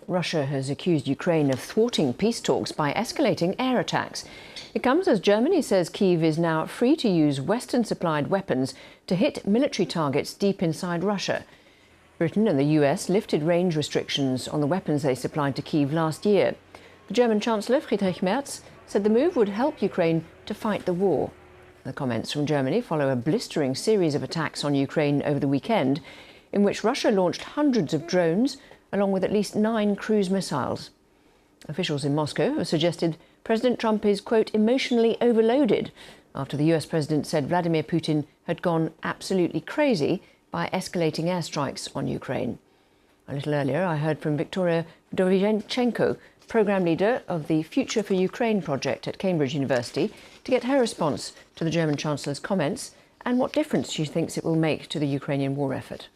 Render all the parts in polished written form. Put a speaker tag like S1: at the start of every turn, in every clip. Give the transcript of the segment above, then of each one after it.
S1: Russia has accused Ukraine of thwarting peace talks by escalating air attacks. It comes as Germany says Kyiv is now free to use Western-supplied weapons to hit military targets deep inside Russia. Britain and the US lifted range restrictions on the weapons they supplied to Kyiv last year. The German Chancellor Friedrich Merz said the move would help Ukraine to fight the war. The comments from Germany follow a blistering series of attacks on Ukraine over the weekend, in which Russia launched hundreds of drones, along with at least 9 cruise missiles. Officials in Moscow have suggested President Trump is, quote, emotionally overloaded after the US president said Vladimir Putin had gone absolutely crazy by escalating airstrikes on Ukraine. A little earlier, I heard from Victoria Vdovichenko, programme leader of the Future for Ukraine project at Cambridge University, to get her response to the German Chancellor's comments and what difference she thinks it will make to the Ukrainian war effort.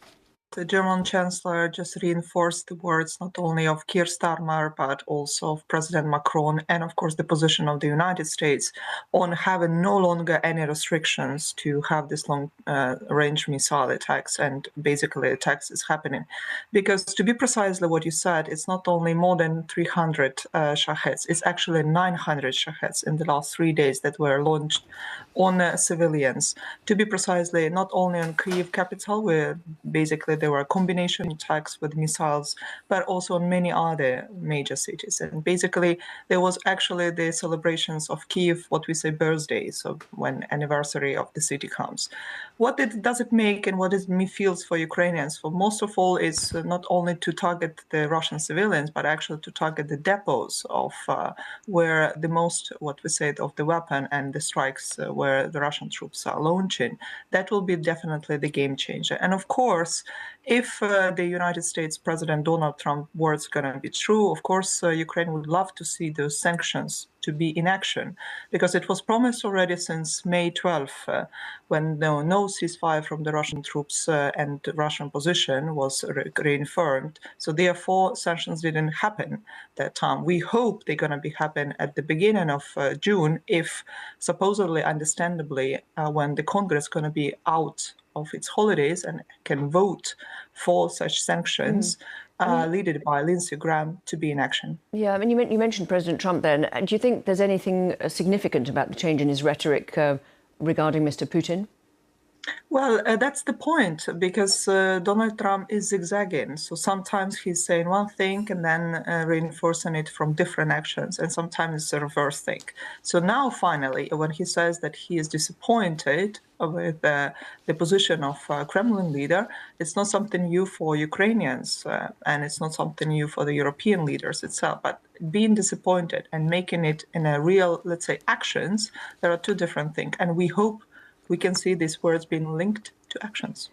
S2: The German Chancellor just reinforced the words not only of Keir Starmer, but also of President Macron and, of course, the position of the United States on having no longer any restrictions to have this long-range missile attacks, and basically attacks is happening. Because to be precisely what you said, it's not only more than 300 Shaheds, it's actually 900 Shaheds in the last 3 days that were launched on civilians. To be precisely, not only on Kyiv capital, where basically there were combination attacks with missiles, but also in many other major cities. And basically, there was actually the celebrations of Kyiv, what we say birthday, so when anniversary of the city comes. What does it make and what it feels for Ukrainians? For most of all, is not only to target the Russian civilians, but actually to target the depots of where the most, what we say, of the weapon and the strikes where the Russian troops are launching. That will be definitely the game changer. And of course, if the United States President Donald Trump words going to be true, of course, Ukraine would love to see those sanctions to be in action, because it was promised already since May 12th, when no ceasefire from the Russian troops and the Russian position was reaffirmed. So therefore, sanctions didn't happen that time. We hope they're going to be happen at the beginning of June, if supposedly, understandably, when the Congress is going to be out of its holidays and can vote for such sanctions, led by Lindsey Graham, to be in action.
S1: Yeah, I mean, you mentioned President Trump then. Do you think there's anything significant about the change in his rhetoric regarding Mr. Putin?
S2: Well, that's the point, because Donald Trump is zigzagging. So sometimes he's saying one thing and then reinforcing it from different actions, and sometimes it's a reverse thing. So now, finally, when he says that he is disappointed with the position of Kremlin leader, it's not something new for Ukrainians, and it's not something new for the European leaders itself. But being disappointed and making it in a real, let's say, actions, there are two different things. And we hope we can see these words being linked to actions.